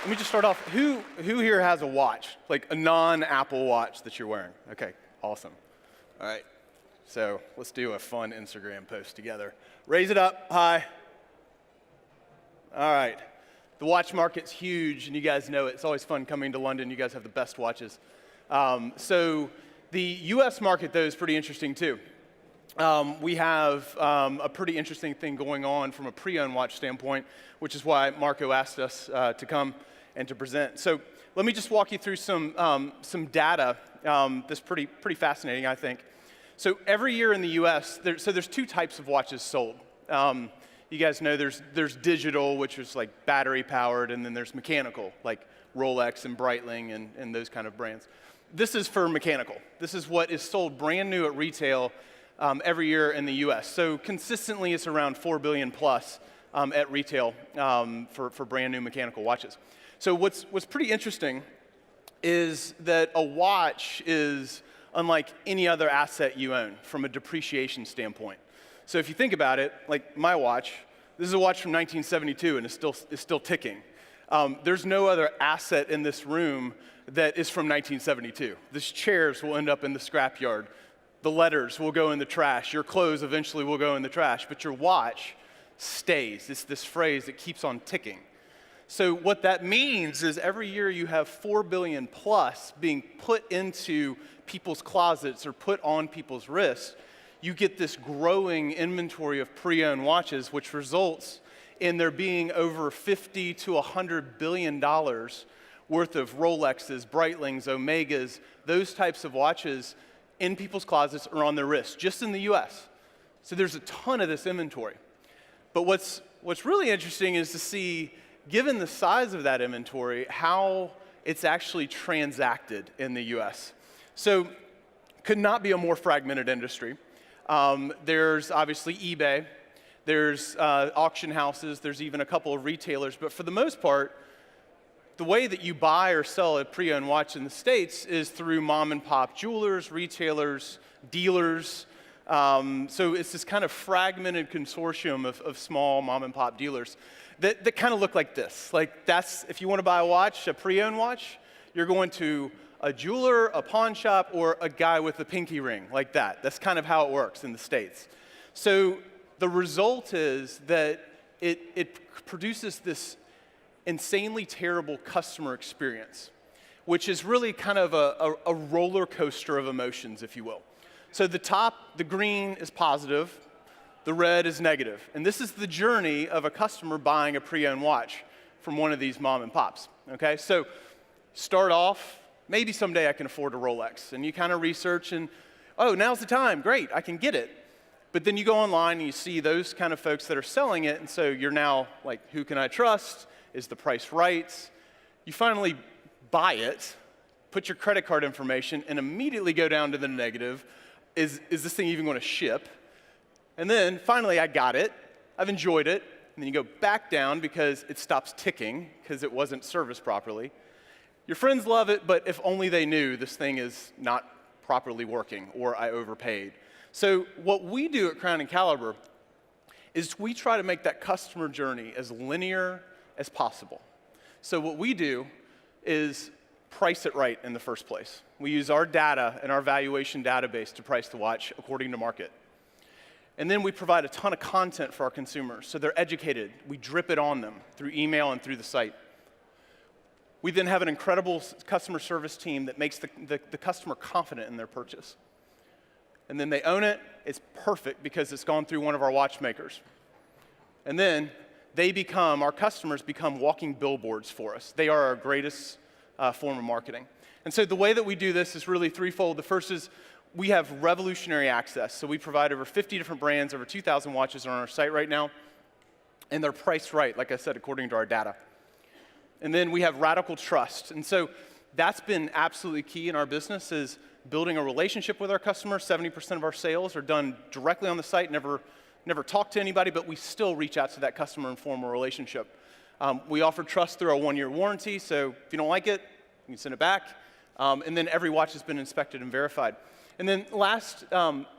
Let me just start off. Who here has a watch, like a non-Apple watch that you're wearing? Okay, awesome. All right, so let's do a fun Instagram post together. Raise it up, high. All right, the watch market's huge, and you guys know it. It's always fun coming to London. You guys have the best watches. So the US market, though, is pretty interesting, too. We have a pretty interesting thing going on from a pre-owned watch standpoint, which is why Marco asked us to come and to present. So let me just walk you through some data that's pretty fascinating, I think. So every year in the US, there's two types of watches sold. You guys know there's digital, which is like battery powered, and then there's mechanical, like Rolex and Breitling and those kind of brands. This is for mechanical. This is what is sold brand new at retail every year in the US. So consistently, it's around $4 billion plus at retail for brand new mechanical watches. So what's pretty interesting is that a watch is unlike any other asset you own from a depreciation standpoint. So if you think about it, like my watch, this is a watch from 1972 and it's still ticking. There's no other asset in this room that is from 1972. These chairs will end up in the scrapyard. The letters will go in the trash. Your clothes eventually will go in the trash, but your watch stays. It's this phrase that keeps on ticking. So what that means is every year you have 4 billion plus being put into people's closets or put on people's wrists. You get this growing inventory of pre-owned watches, which results in there being over $50 to $100 billion worth of Rolexes, Breitlings, Omegas, those types of watches in people's closets or on their wrists, just in the US. So there's a ton of this inventory. But what's really interesting is to see, given the size of that inventory, how it's actually transacted in the US. So could not be a more fragmented industry. There's obviously eBay, there's auction houses, there's even a couple of retailers, but for the most part, the way that you buy or sell a pre-owned watch in the States is through mom and pop jewelers, retailers, dealers. So it's this kind of fragmented consortium of small mom and pop dealers that kind of look like this. Like that's, if you want to buy a watch, a pre-owned watch, you're going to a jeweler, a pawn shop, or a guy with a pinky ring, like that. That's kind of how it works in the States. So the result is that it produces this insanely terrible customer experience, which is really kind of a roller coaster of emotions, if you will. So the top, the green is positive, the red is negative. And this is the journey of a customer buying a pre-owned watch from one of these mom and pops, okay? So start off, maybe someday I can afford a Rolex. And you kind of research and, oh, now's the time, great, I can get it. But then you go online and you see those kind of folks that are selling it, and so you're now like, who can I trust? Is the price right? You finally buy it, put your credit card information, and immediately go down to the negative. Is this thing even going to ship? And then finally, I got it. I've enjoyed it. And then you go back down because it stops ticking because it wasn't serviced properly. Your friends love it, but if only they knew this thing is not properly working or I overpaid. So what we do at Crown & Caliber is we try to make that customer journey as linear as possible. So what we do is price it right in the first place. We use our data and our valuation database to price the watch according to market. And then we provide a ton of content for our consumers, so they're educated. We drip it on them through email and through the site. We then have an incredible customer service team that makes the customer confident in their purchase. And then they own it. It's perfect because it's gone through one of our watchmakers. And then our customers become walking billboards for us. They are our greatest form of marketing. And so the way that we do this is really threefold. The first is we have revolutionary access. So we provide over 50 different brands, over 2,000 watches are on our site right now. And they're priced right, like I said, according to our data. And then we have radical trust. And so that's been absolutely key in our business is building a relationship with our customers. 70% of our sales are done directly on the site, never talk to anybody, but we still reach out to that customer and form a relationship. We offer trust through our 1-year warranty, so if you don't like it, you can send it back. And then every watch has been inspected and verified. And then last,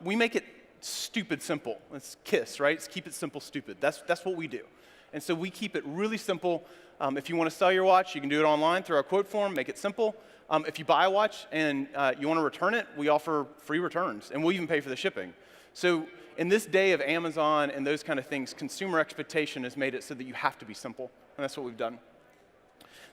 we make it stupid simple. It's KISS, right? It's keep it simple, stupid. That's what we do. And so we keep it really simple. If you want to sell your watch, you can do it online through our quote form, make it simple. If you buy a watch and you want to return it, we offer free returns, and we'll even pay for the shipping. So in this day of Amazon and those kind of things, consumer expectation has made it so that you have to be simple, and that's what we've done.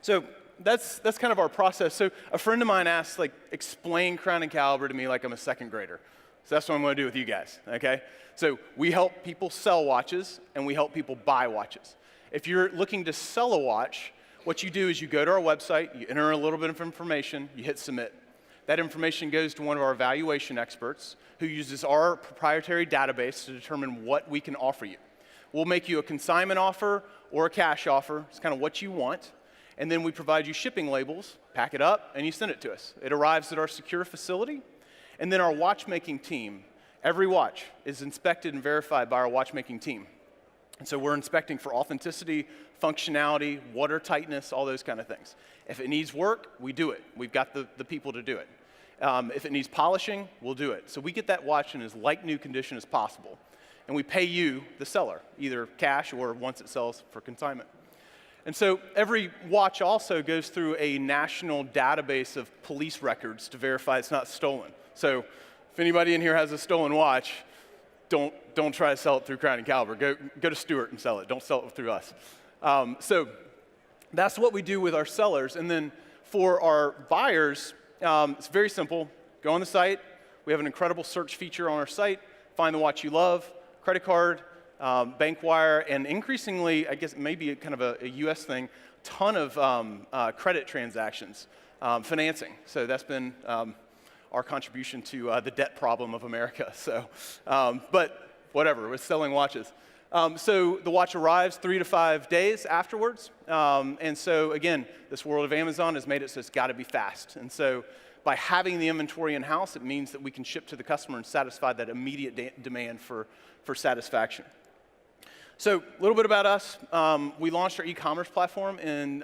So that's kind of our process. So a friend of mine asked, like, explain Crown and Caliber to me like I'm a second grader. So that's what I'm going to do with you guys, okay? So we help people sell watches, and we help people buy watches. If you're looking to sell a watch, what you do is you go to our website, you enter a little bit of information, you hit submit. That information goes to one of our valuation experts who uses our proprietary database to determine what we can offer you. We'll make you a consignment offer or a cash offer. It's kind of what you want. And then we provide you shipping labels, pack it up, and you send it to us. It arrives at our secure facility. And then our watchmaking team, every watch is inspected and verified by our watchmaking team. And so we're inspecting for authenticity, functionality, water tightness, all those kind of things. If it needs work, we do it. We've got the people to do it. If it needs polishing, we'll do it. So we get that watch in as like new condition as possible. And we pay you, the seller, either cash or once it sells for consignment. And so every watch also goes through a national database of police records to verify it's not stolen. So if anybody in here has a stolen watch, don't try to sell it through Crown and Caliber. Go to Stewart and sell it. Don't sell it through us. So that's what we do with our sellers. And then for our buyers, it's very simple. Go on the site. We have an incredible search feature on our site. Find the watch you love, credit card, bank wire, and increasingly, I guess maybe kind of a US thing, ton of credit transactions, financing. So that's been our contribution to the debt problem of America. So, but whatever, we're selling watches. So the watch arrives 3 to 5 days afterwards. And so again, this world of Amazon has made it so it's got to be fast. And so by having the inventory in-house, it means that we can ship to the customer and satisfy that immediate demand for satisfaction. So a little bit about us. We launched our e-commerce platform in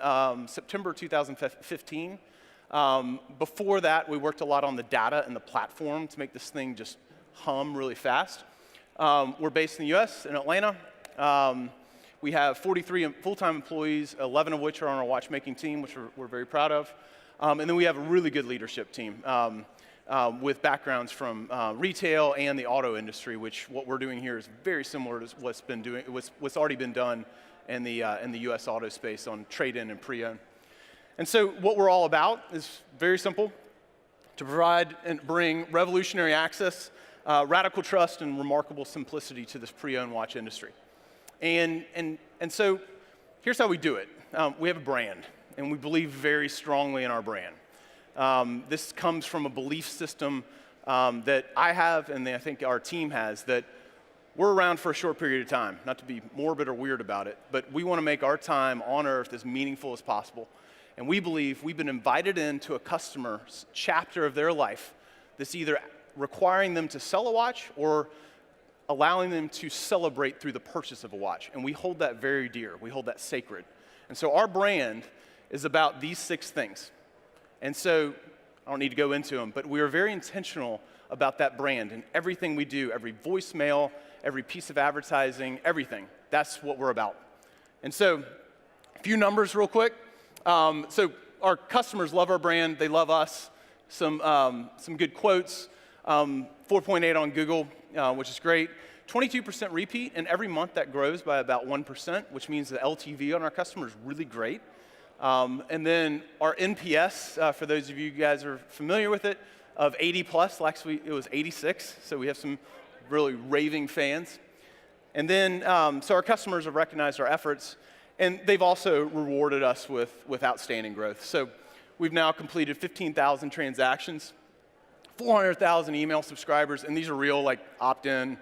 September 2015. Before that, we worked a lot on the data and the platform to make this thing just hum really fast. We're based in the US, in Atlanta. We have 43 full-time employees, 11 of which are on our watchmaking team, which we're very proud of. And then we have a really good leadership team with backgrounds from retail and the auto industry, which what we're doing here is very similar to what's already been done in the US auto space on trade-in and pre-owned. And so what we're all about is very simple: to provide and bring revolutionary access, radical trust, and remarkable simplicity to this pre-owned watch industry. And so here's how we do it. We have a brand, and we believe very strongly in our brand. This comes from a belief system that I have, and I think our team has, that we're around for a short period of time, not to be morbid or weird about it, but we want to make our time on Earth as meaningful as possible. And we believe we've been invited into a customer's chapter of their life that's either requiring them to sell a watch or allowing them to celebrate through the purchase of a watch. And we hold that very dear. We hold that sacred. And so our brand is about these 6 things. And so I don't need to go into them, but we are very intentional about that brand and everything we do, every voicemail, every piece of advertising, everything. That's what we're about. And so a few numbers real quick. So our customers love our brand. They love us. Some good quotes. 4.8 on Google, which is great. 22% repeat, and every month that grows by about 1%, which means the LTV on our customer is really great. And then our NPS, for those of you guys who are familiar with it, of 80 plus, actually it was 86, so we have some really raving fans. And then, so our customers have recognized our efforts, and they've also rewarded us with outstanding growth. So we've now completed 15,000 transactions, 400,000 email subscribers, and these are real, like opt-in.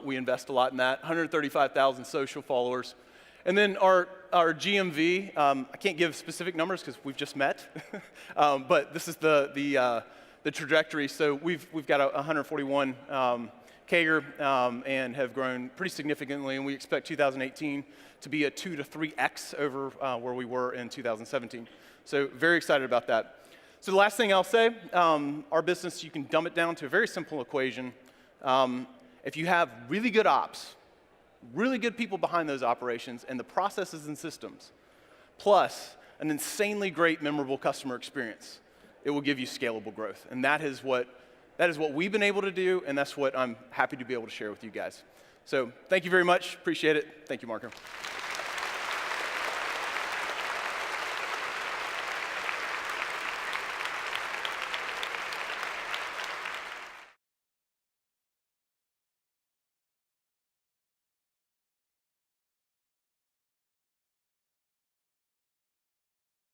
We invest a lot in that. 135,000 social followers. And then our GMV, I can't give specific numbers because we've just met, but this is the trajectory. So we've got a 141 CAGR and have grown pretty significantly, and we expect 2018 to be a 2 to 3x over where we were in 2017. So very excited about that. So the last thing I'll say, our business, you can dumb it down to a very simple equation. If you have really good ops, really good people behind those operations, and the processes and systems, plus an insanely great, memorable customer experience, it will give you scalable growth. And that is what we've been able to do, and that's what I'm happy to be able to share with you guys. So thank you very much. Appreciate it. Thank you, Marco.